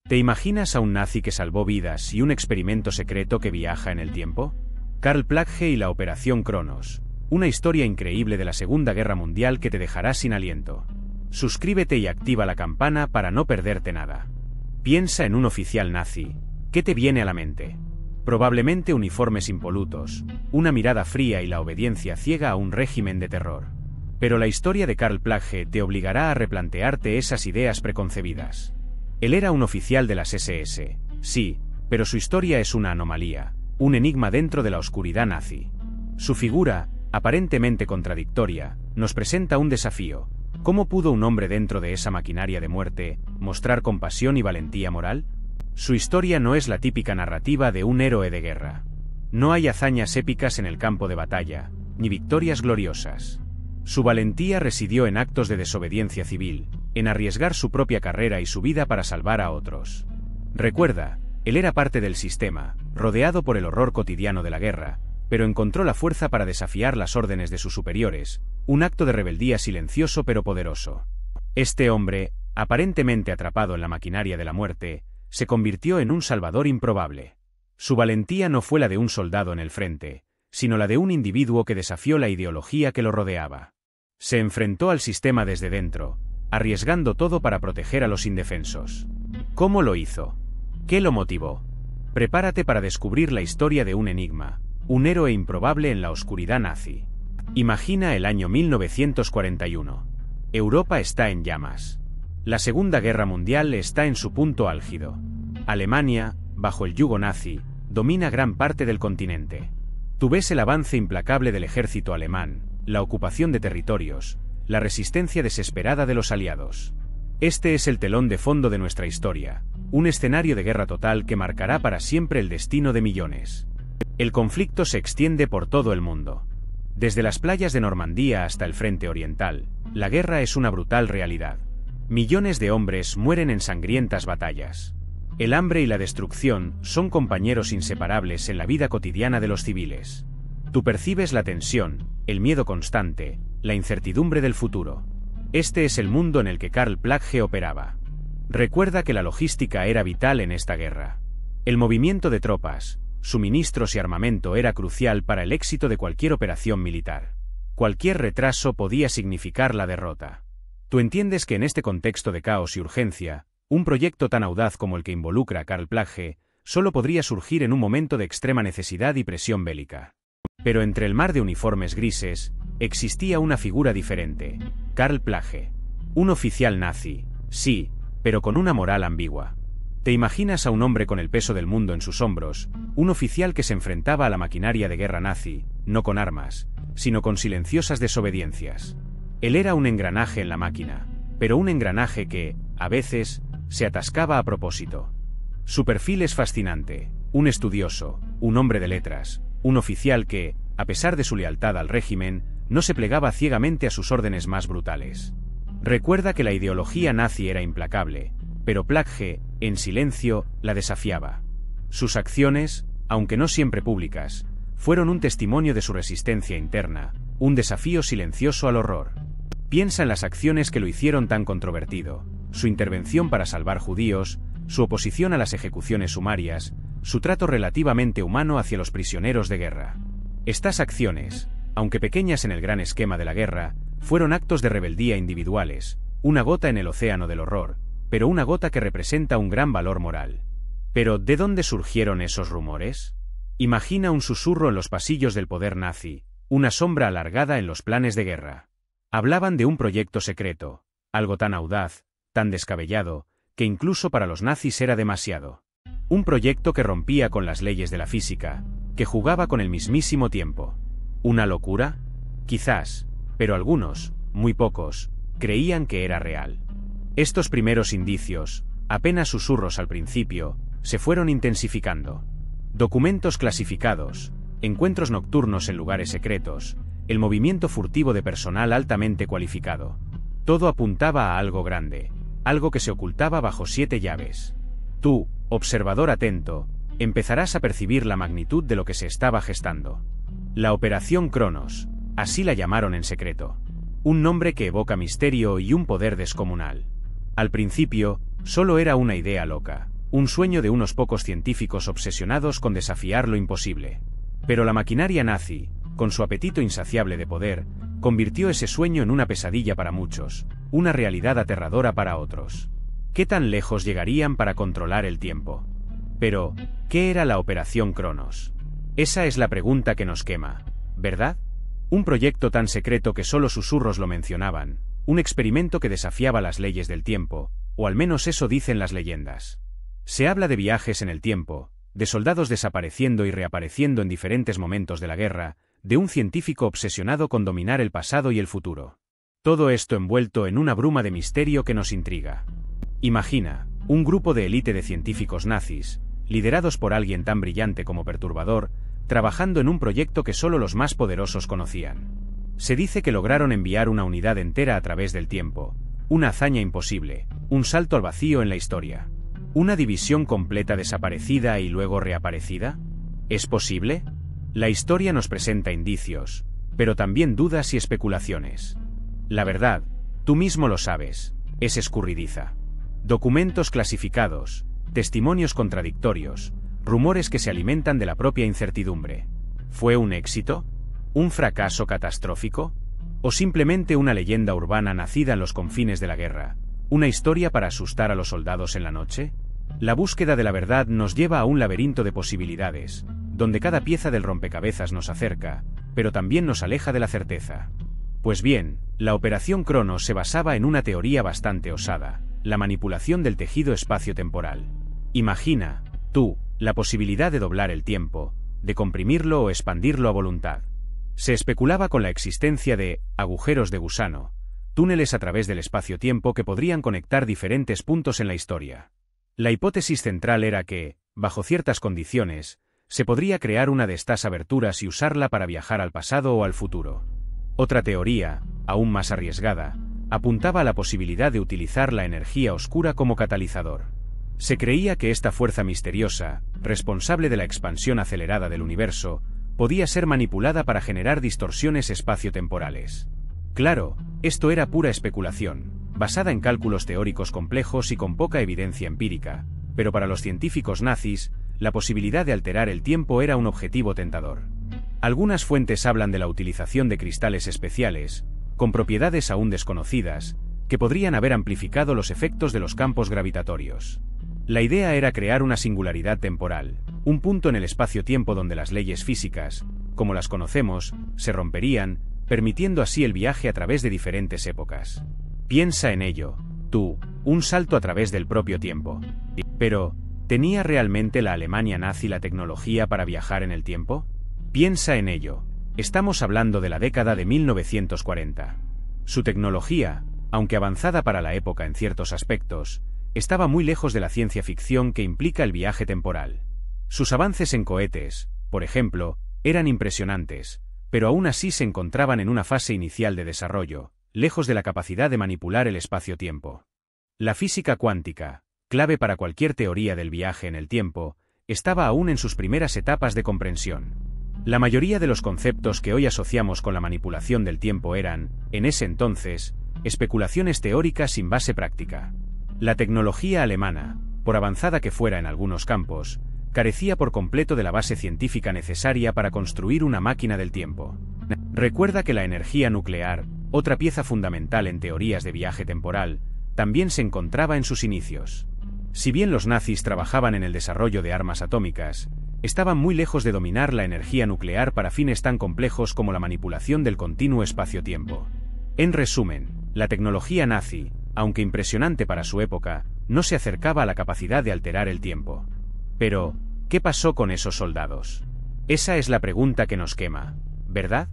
¿Te imaginas a un nazi que salvó vidas y un experimento secreto que viaja en el tiempo? Karl Plagge y la Operación Cronos. Una historia increíble de la Segunda Guerra Mundial que te dejará sin aliento. Suscríbete y activa la campana para no perderte nada. Piensa en un oficial nazi. ¿Qué te viene a la mente? Probablemente uniformes impolutos, una mirada fría y la obediencia ciega a un régimen de terror. Pero la historia de Karl Plagge te obligará a replantearte esas ideas preconcebidas. Él era un oficial de las SS, sí, pero su historia es una anomalía, un enigma dentro de la oscuridad nazi. Su figura, aparentemente contradictoria, nos presenta un desafío. ¿Cómo pudo un hombre dentro de esa maquinaria de muerte mostrar compasión y valentía moral? Su historia no es la típica narrativa de un héroe de guerra. No hay hazañas épicas en el campo de batalla, ni victorias gloriosas. Su valentía residió en actos de desobediencia civil, en arriesgar su propia carrera y su vida para salvar a otros. Recuerda, él era parte del sistema, rodeado por el horror cotidiano de la guerra, pero encontró la fuerza para desafiar las órdenes de sus superiores, un acto de rebeldía silencioso pero poderoso. Este hombre, aparentemente atrapado en la maquinaria de la muerte, se convirtió en un salvador improbable. Su valentía no fue la de un soldado en el frente, sino la de un individuo que desafió la ideología que lo rodeaba. Se enfrentó al sistema desde dentro, arriesgando todo para proteger a los indefensos. ¿Cómo lo hizo? ¿Qué lo motivó? Prepárate para descubrir la historia de un enigma, un héroe improbable en la oscuridad nazi. Imagina el año 1941. Europa está en llamas. La Segunda Guerra Mundial está en su punto álgido. Alemania, bajo el yugo nazi, domina gran parte del continente. Tú ves el avance implacable del ejército alemán, la ocupación de territorios, la resistencia desesperada de los aliados. Este es el telón de fondo de nuestra historia, un escenario de guerra total que marcará para siempre el destino de millones. El conflicto se extiende por todo el mundo. Desde las playas de Normandía hasta el frente oriental, la guerra es una brutal realidad. Millones de hombres mueren en sangrientas batallas. El hambre y la destrucción son compañeros inseparables en la vida cotidiana de los civiles. Tú percibes la tensión, el miedo constante, la incertidumbre del futuro. Este es el mundo en el que Karl Plagge operaba. Recuerda que la logística era vital en esta guerra. El movimiento de tropas, suministros y armamento era crucial para el éxito de cualquier operación militar. Cualquier retraso podía significar la derrota. Tú entiendes que en este contexto de caos y urgencia, un proyecto tan audaz como el que involucra a Karl Plagge solo podría surgir en un momento de extrema necesidad y presión bélica. Pero entre el mar de uniformes grises, existía una figura diferente, Karl Plagge. Un oficial nazi, sí, pero con una moral ambigua. ¿Te imaginas a un hombre con el peso del mundo en sus hombros, un oficial que se enfrentaba a la maquinaria de guerra nazi, no con armas, sino con silenciosas desobediencias? Él era un engranaje en la máquina, pero un engranaje que, a veces, se atascaba a propósito. Su perfil es fascinante, un estudioso, un hombre de letras, un oficial que, a pesar de su lealtad al régimen, no se plegaba ciegamente a sus órdenes más brutales. Recuerda que la ideología nazi era implacable, pero Plagge, en silencio, la desafiaba. Sus acciones, aunque no siempre públicas, fueron un testimonio de su resistencia interna, un desafío silencioso al horror. Piensa en las acciones que lo hicieron tan controvertido, su intervención para salvar judíos, su oposición a las ejecuciones sumarias, su trato relativamente humano hacia los prisioneros de guerra. Estas acciones, aunque pequeñas en el gran esquema de la guerra, fueron actos de rebeldía individuales, una gota en el océano del horror, pero una gota que representa un gran valor moral. Pero, ¿de dónde surgieron esos rumores? Imagina un susurro en los pasillos del poder nazi, una sombra alargada en los planes de guerra. Hablaban de un proyecto secreto, algo tan audaz, tan descabellado, que incluso para los nazis era demasiado. Un proyecto que rompía con las leyes de la física, que jugaba con el mismísimo tiempo. ¿Una locura? Quizás, pero algunos, muy pocos, creían que era real. Estos primeros indicios, apenas susurros al principio, se fueron intensificando. Documentos clasificados, encuentros nocturnos en lugares secretos, el movimiento furtivo de personal altamente cualificado. Todo apuntaba a algo grande, algo que se ocultaba bajo 7 llaves. Tú, observador atento, empezarás a percibir la magnitud de lo que se estaba gestando. La Operación Cronos, así la llamaron en secreto. Un nombre que evoca misterio y un poder descomunal. Al principio, solo era una idea loca, un sueño de unos pocos científicos obsesionados con desafiar lo imposible. Pero la maquinaria nazi, con su apetito insaciable de poder, convirtió ese sueño en una pesadilla para muchos, una realidad aterradora para otros. ¿Qué tan lejos llegarían para controlar el tiempo? Pero, ¿qué era la Operación Cronos? Esa es la pregunta que nos quema, ¿verdad? Un proyecto tan secreto que solo susurros lo mencionaban, un experimento que desafiaba las leyes del tiempo, o al menos eso dicen las leyendas. Se habla de viajes en el tiempo, de soldados desapareciendo y reapareciendo en diferentes momentos de la guerra, de un científico obsesionado con dominar el pasado y el futuro. Todo esto envuelto en una bruma de misterio que nos intriga. Imagina, un grupo de élite de científicos nazis, liderados por alguien tan brillante como perturbador, trabajando en un proyecto que solo los más poderosos conocían. Se dice que lograron enviar una unidad entera a través del tiempo, una hazaña imposible, un salto al vacío en la historia. ¿Una división completa desaparecida y luego reaparecida? ¿Es posible? La historia nos presenta indicios, pero también dudas y especulaciones. La verdad, tú mismo lo sabes, es escurridiza. Documentos clasificados, testimonios contradictorios, rumores que se alimentan de la propia incertidumbre. ¿Fue un éxito? ¿Un fracaso catastrófico? ¿O simplemente una leyenda urbana nacida en los confines de la guerra? ¿Una historia para asustar a los soldados en la noche? La búsqueda de la verdad nos lleva a un laberinto de posibilidades, donde cada pieza del rompecabezas nos acerca, pero también nos aleja de la certeza. Pues bien, la Operación Cronos se basaba en una teoría bastante osada, la manipulación del tejido espacio-temporal. Imagina, tú, la posibilidad de doblar el tiempo, de comprimirlo o expandirlo a voluntad. Se especulaba con la existencia de agujeros de gusano, túneles a través del espacio-tiempo que podrían conectar diferentes puntos en la historia. La hipótesis central era que, bajo ciertas condiciones, se podría crear una de estas aberturas y usarla para viajar al pasado o al futuro. Otra teoría, aún más arriesgada, apuntaba a la posibilidad de utilizar la energía oscura como catalizador. Se creía que esta fuerza misteriosa, responsable de la expansión acelerada del universo, podía ser manipulada para generar distorsiones espaciotemporales. Claro, esto era pura especulación, basada en cálculos teóricos complejos y con poca evidencia empírica, pero para los científicos nazis, la posibilidad de alterar el tiempo era un objetivo tentador. Algunas fuentes hablan de la utilización de cristales especiales, con propiedades aún desconocidas, que podrían haber amplificado los efectos de los campos gravitatorios. La idea era crear una singularidad temporal, un punto en el espacio-tiempo donde las leyes físicas, como las conocemos, se romperían, permitiendo así el viaje a través de diferentes épocas. Piensa en ello, tú, un salto a través del propio tiempo. Pero, ¿tenía realmente la Alemania nazi la tecnología para viajar en el tiempo? Piensa en ello, estamos hablando de la década de 1940. Su tecnología, aunque avanzada para la época en ciertos aspectos, estaba muy lejos de la ciencia ficción que implica el viaje temporal. Sus avances en cohetes, por ejemplo, eran impresionantes, pero aún así se encontraban en una fase inicial de desarrollo, lejos de la capacidad de manipular el espacio-tiempo. La física cuántica, clave para cualquier teoría del viaje en el tiempo, estaba aún en sus primeras etapas de comprensión. La mayoría de los conceptos que hoy asociamos con la manipulación del tiempo eran, en ese entonces, especulaciones teóricas sin base práctica. La tecnología alemana, por avanzada que fuera en algunos campos, carecía por completo de la base científica necesaria para construir una máquina del tiempo. Recuerda que la energía nuclear, otra pieza fundamental en teorías de viaje temporal, también se encontraba en sus inicios. Si bien los nazis trabajaban en el desarrollo de armas atómicas, estaban muy lejos de dominar la energía nuclear para fines tan complejos como la manipulación del continuo espacio-tiempo. En resumen, la tecnología nazi, aunque impresionante para su época, no se acercaba a la capacidad de alterar el tiempo. Pero, ¿qué pasó con esos soldados? Esa es la pregunta que nos quema, ¿verdad?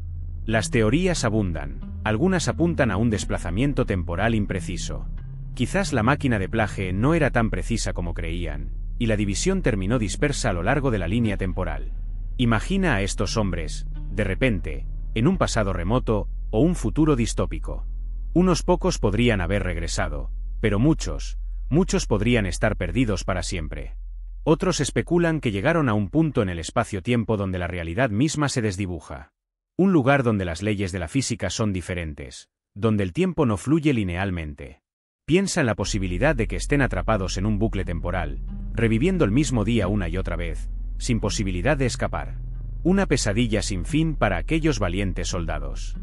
Las teorías abundan, algunas apuntan a un desplazamiento temporal impreciso. Quizás la máquina de Plage no era tan precisa como creían, y la división terminó dispersa a lo largo de la línea temporal. Imagina a estos hombres, de repente, en un pasado remoto o un futuro distópico. Unos pocos podrían haber regresado, pero muchos podrían estar perdidos para siempre. Otros especulan que llegaron a un punto en el espacio-tiempo donde la realidad misma se desdibuja. Un lugar donde las leyes de la física son diferentes, donde el tiempo no fluye linealmente. Piensa en la posibilidad de que estén atrapados en un bucle temporal, reviviendo el mismo día una y otra vez, sin posibilidad de escapar. Una pesadilla sin fin para aquellos valientes soldados.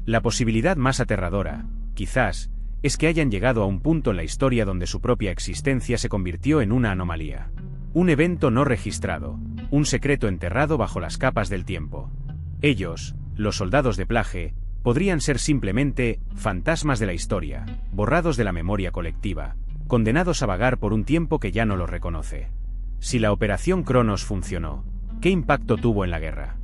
La posibilidad más aterradora, quizás, es que hayan llegado a un punto en la historia donde su propia existencia se convirtió en una anomalía. Un evento no registrado, un secreto enterrado bajo las capas del tiempo. Ellos, los soldados de Plage, podrían ser simplemente fantasmas de la historia, borrados de la memoria colectiva, condenados a vagar por un tiempo que ya no los reconoce. Si la Operación Cronos funcionó, ¿qué impacto tuvo en la guerra?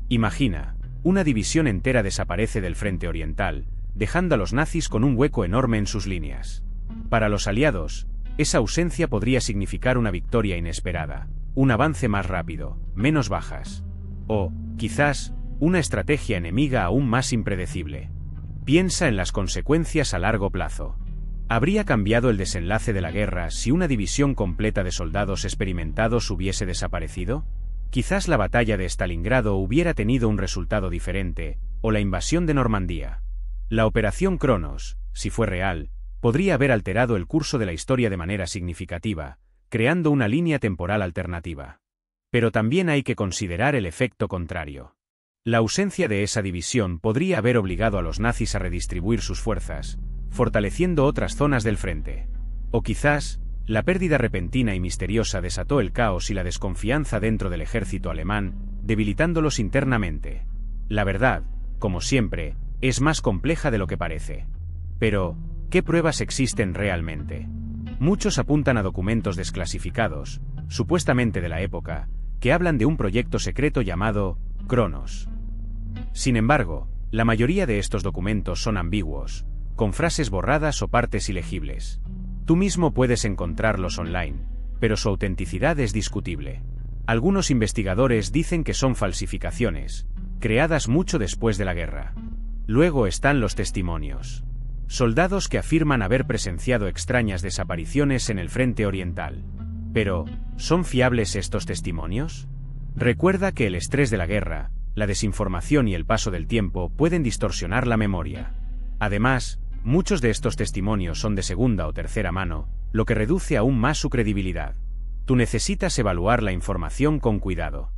Imagina, una división entera desaparece del frente oriental, dejando a los nazis con un hueco enorme en sus líneas. Para los aliados, esa ausencia podría significar una victoria inesperada, un avance más rápido, menos bajas. O, quizás, una estrategia enemiga aún más impredecible. Piensa en las consecuencias a largo plazo. ¿Habría cambiado el desenlace de la guerra si una división completa de soldados experimentados hubiese desaparecido? Quizás la batalla de Stalingrado hubiera tenido un resultado diferente, o la invasión de Normandía. La Operación Cronos, si fue real, podría haber alterado el curso de la historia de manera significativa, creando una línea temporal alternativa. Pero también hay que considerar el efecto contrario. La ausencia de esa división podría haber obligado a los nazis a redistribuir sus fuerzas, fortaleciendo otras zonas del frente. O quizás, la pérdida repentina y misteriosa desató el caos y la desconfianza dentro del ejército alemán, debilitándolos internamente. La verdad, como siempre, es más compleja de lo que parece. Pero, ¿qué pruebas existen realmente? Muchos apuntan a documentos desclasificados, supuestamente de la época, que hablan de un proyecto secreto llamado Cronos. Sin embargo, la mayoría de estos documentos son ambiguos, con frases borradas o partes ilegibles. Tú mismo puedes encontrarlos online, pero su autenticidad es discutible. Algunos investigadores dicen que son falsificaciones, creadas mucho después de la guerra. Luego están los testimonios. Soldados que afirman haber presenciado extrañas desapariciones en el frente oriental. Pero, ¿son fiables estos testimonios? Recuerda que el estrés de la guerra, la desinformación y el paso del tiempo pueden distorsionar la memoria. Además, muchos de estos testimonios son de segunda o tercera mano, lo que reduce aún más su credibilidad. Tú necesitas evaluar la información con cuidado.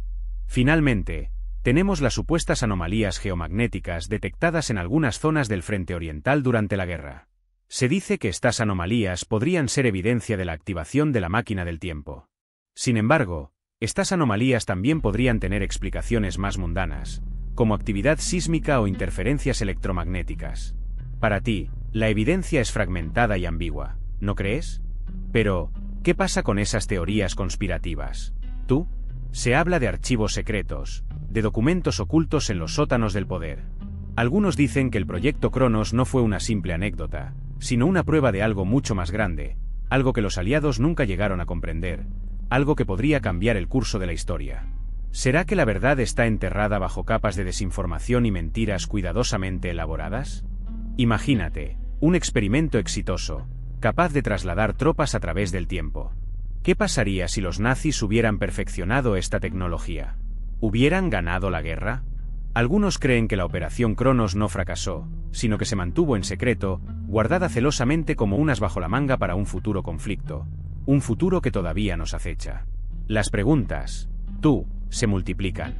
Finalmente, tenemos las supuestas anomalías geomagnéticas detectadas en algunas zonas del frente oriental durante la guerra. Se dice que estas anomalías podrían ser evidencia de la activación de la máquina del tiempo. Sin embargo, estas anomalías también podrían tener explicaciones más mundanas, como actividad sísmica o interferencias electromagnéticas. Para ti, la evidencia es fragmentada y ambigua, ¿no crees? Pero, ¿qué pasa con esas teorías conspirativas? ¿Tú? Se habla de archivos secretos, de documentos ocultos en los sótanos del poder. Algunos dicen que el proyecto Cronos no fue una simple anécdota, sino una prueba de algo mucho más grande, algo que los aliados nunca llegaron a comprender, algo que podría cambiar el curso de la historia. ¿Será que la verdad está enterrada bajo capas de desinformación y mentiras cuidadosamente elaboradas? Imagínate, un experimento exitoso, capaz de trasladar tropas a través del tiempo. ¿Qué pasaría si los nazis hubieran perfeccionado esta tecnología? ¿Hubieran ganado la guerra? Algunos creen que la Operación Cronos no fracasó, sino que se mantuvo en secreto, guardada celosamente como un as bajo la manga para un futuro conflicto, un futuro que todavía nos acecha. Las preguntas, se multiplican.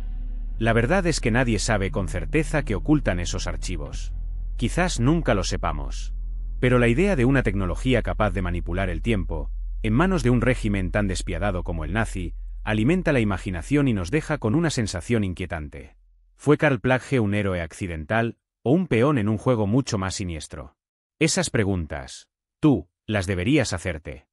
La verdad es que nadie sabe con certeza qué ocultan esos archivos. Quizás nunca lo sepamos. Pero la idea de una tecnología capaz de manipular el tiempo, en manos de un régimen tan despiadado como el nazi, alimenta la imaginación y nos deja con una sensación inquietante. ¿Fue Karl Plage un héroe accidental, o un peón en un juego mucho más siniestro? Esas preguntas, las deberías hacerte.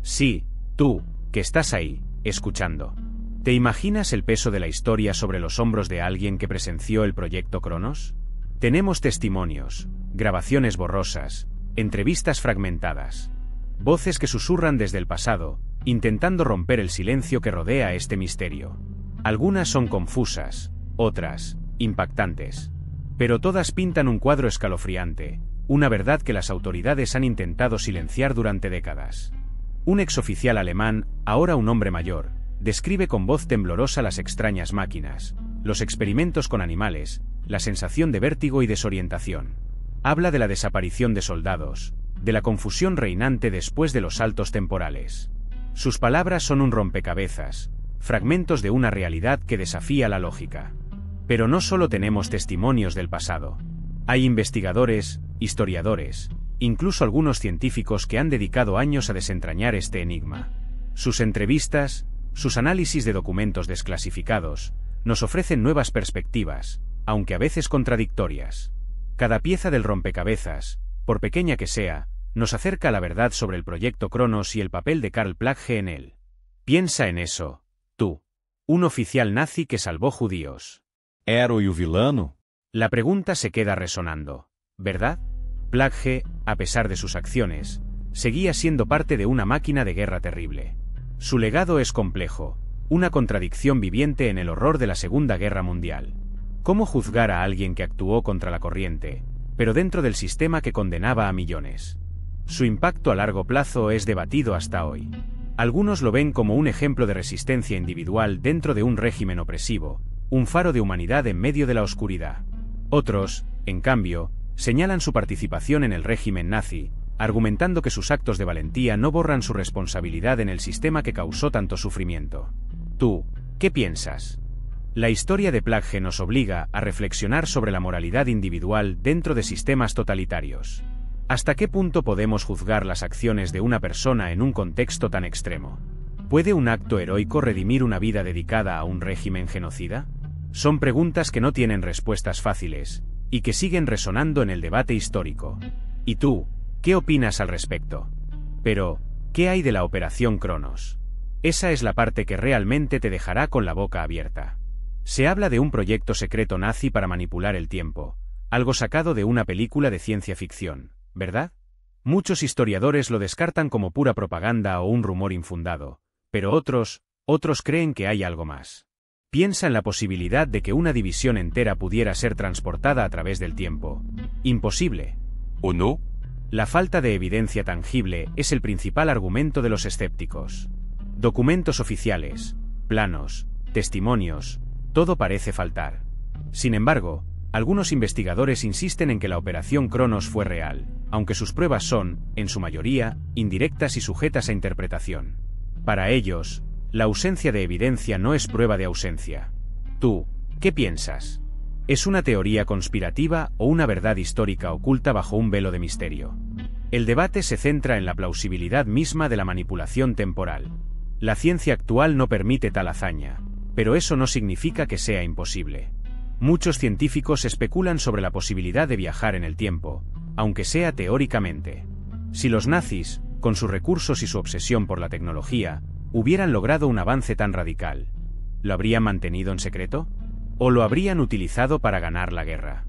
Sí, tú, que estás ahí, escuchando. ¿Te imaginas el peso de la historia sobre los hombros de alguien que presenció el proyecto Cronos? Tenemos testimonios, grabaciones borrosas, entrevistas fragmentadas. Voces que susurran desde el pasado, intentando romper el silencio que rodea este misterio. Algunas son confusas, otras, impactantes. Pero todas pintan un cuadro escalofriante, una verdad que las autoridades han intentado silenciar durante décadas. Un exoficial alemán, ahora un hombre mayor, describe con voz temblorosa las extrañas máquinas, los experimentos con animales, la sensación de vértigo y desorientación. Habla de la desaparición de soldados, de la confusión reinante después de los saltos temporales. Sus palabras son un rompecabezas, fragmentos de una realidad que desafía la lógica. Pero no solo tenemos testimonios del pasado. Hay investigadores, historiadores, incluso algunos científicos que han dedicado años a desentrañar este enigma. Sus entrevistas, sus análisis de documentos desclasificados, nos ofrecen nuevas perspectivas, aunque a veces contradictorias. Cada pieza del rompecabezas, por pequeña que sea, nos acerca a la verdad sobre el proyecto Cronos y el papel de Karl Plagge en él. Piensa en eso, tú. Un oficial nazi que salvó judíos. Héroe o vilano? La pregunta se queda resonando, ¿verdad? Plagge, a pesar de sus acciones, seguía siendo parte de una máquina de guerra terrible. Su legado es complejo, una contradicción viviente en el horror de la Segunda Guerra Mundial. ¿Cómo juzgar a alguien que actuó contra la corriente, pero dentro del sistema que condenaba a millones? Su impacto a largo plazo es debatido hasta hoy. Algunos lo ven como un ejemplo de resistencia individual dentro de un régimen opresivo, un faro de humanidad en medio de la oscuridad. Otros, en cambio, señalan su participación en el régimen nazi, argumentando que sus actos de valentía no borran su responsabilidad en el sistema que causó tanto sufrimiento. ¿Tú, qué piensas? La historia de Plagge nos obliga a reflexionar sobre la moralidad individual dentro de sistemas totalitarios. ¿Hasta qué punto podemos juzgar las acciones de una persona en un contexto tan extremo? ¿Puede un acto heroico redimir una vida dedicada a un régimen genocida? Son preguntas que no tienen respuestas fáciles, y que siguen resonando en el debate histórico. ¿Y tú, qué opinas al respecto? Pero, ¿qué hay de la Operación Cronos? Esa es la parte que realmente te dejará con la boca abierta. Se habla de un proyecto secreto nazi para manipular el tiempo, algo sacado de una película de ciencia ficción, ¿verdad? Muchos historiadores lo descartan como pura propaganda o un rumor infundado, pero otros creen que hay algo más. Piensa en la posibilidad de que una división entera pudiera ser transportada a través del tiempo. Imposible. ¿O no? La falta de evidencia tangible es el principal argumento de los escépticos. Documentos oficiales, planos, testimonios, todo parece faltar. Sin embargo, algunos investigadores insisten en que la Operación Cronos fue real, aunque sus pruebas son, en su mayoría, indirectas y sujetas a interpretación. Para ellos, la ausencia de evidencia no es prueba de ausencia. ¿Tú, qué piensas? ¿Es una teoría conspirativa o una verdad histórica oculta bajo un velo de misterio? El debate se centra en la plausibilidad misma de la manipulación temporal. La ciencia actual no permite tal hazaña, pero eso no significa que sea imposible. Muchos científicos especulan sobre la posibilidad de viajar en el tiempo, aunque sea teóricamente. Si los nazis, con sus recursos y su obsesión por la tecnología, hubieran logrado un avance tan radical, ¿lo habrían mantenido en secreto? ¿O lo habrían utilizado para ganar la guerra?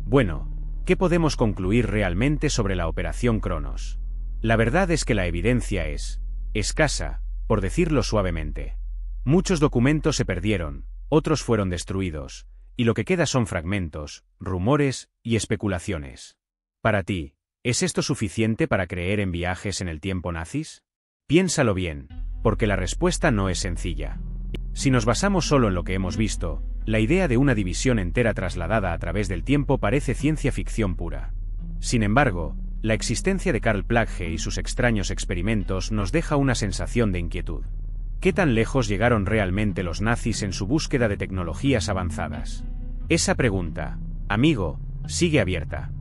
Bueno, ¿qué podemos concluir realmente sobre la Operación Cronos? La verdad es que la evidencia es escasa, por decirlo suavemente. Muchos documentos se perdieron, otros fueron destruidos, y lo que queda son fragmentos, rumores y especulaciones. Para ti, ¿es esto suficiente para creer en viajes en el tiempo nazis? Piénsalo bien, porque la respuesta no es sencilla. Si nos basamos solo en lo que hemos visto, la idea de una división entera trasladada a través del tiempo parece ciencia ficción pura. Sin embargo, la existencia de Karl Plagge y sus extraños experimentos nos deja una sensación de inquietud. ¿Qué tan lejos llegaron realmente los nazis en su búsqueda de tecnologías avanzadas? Esa pregunta, amigo, sigue abierta.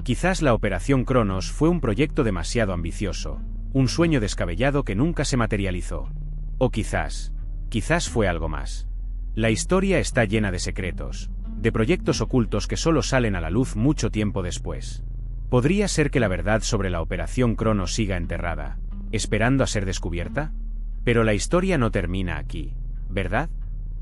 Quizás la Operación Cronos fue un proyecto demasiado ambicioso, un sueño descabellado que nunca se materializó. O quizás fue algo más. La historia está llena de secretos, de proyectos ocultos que solo salen a la luz mucho tiempo después. ¿Podría ser que la verdad sobre la Operación Cronos siga enterrada, esperando a ser descubierta? Pero la historia no termina aquí, ¿verdad?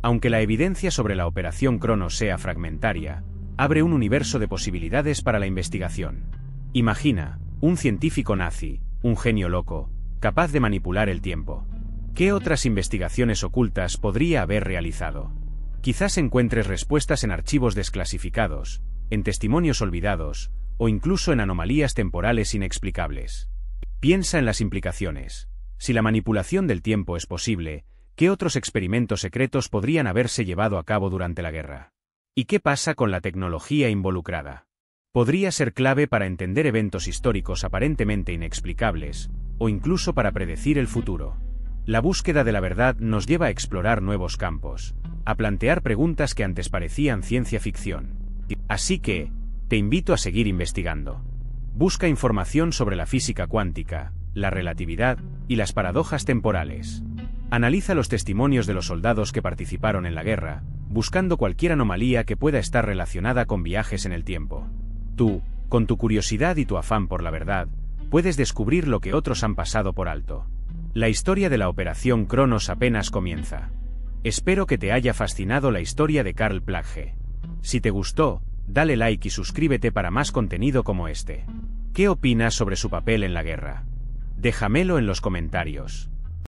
Aunque la evidencia sobre la Operación Cronos sea fragmentaria, abre un universo de posibilidades para la investigación. Imagina, un científico nazi, un genio loco, capaz de manipular el tiempo. ¿Qué otras investigaciones ocultas podría haber realizado? Quizás encuentres respuestas en archivos desclasificados, en testimonios olvidados, o incluso en anomalías temporales inexplicables. Piensa en las implicaciones. Si la manipulación del tiempo es posible, ¿qué otros experimentos secretos podrían haberse llevado a cabo durante la guerra? ¿Y qué pasa con la tecnología involucrada? Podría ser clave para entender eventos históricos aparentemente inexplicables, o incluso para predecir el futuro. La búsqueda de la verdad nos lleva a explorar nuevos campos, a plantear preguntas que antes parecían ciencia ficción. Así que, te invito a seguir investigando. Busca información sobre la física cuántica, la relatividad y las paradojas temporales. Analiza los testimonios de los soldados que participaron en la guerra, buscando cualquier anomalía que pueda estar relacionada con viajes en el tiempo. Tú, con tu curiosidad y tu afán por la verdad, puedes descubrir lo que otros han pasado por alto. La historia de la Operación Cronos apenas comienza. Espero que te haya fascinado la historia de Karl Plagge. Si te gustó, dale like y suscríbete para más contenido como este. ¿Qué opinas sobre su papel en la guerra? Déjamelo en los comentarios.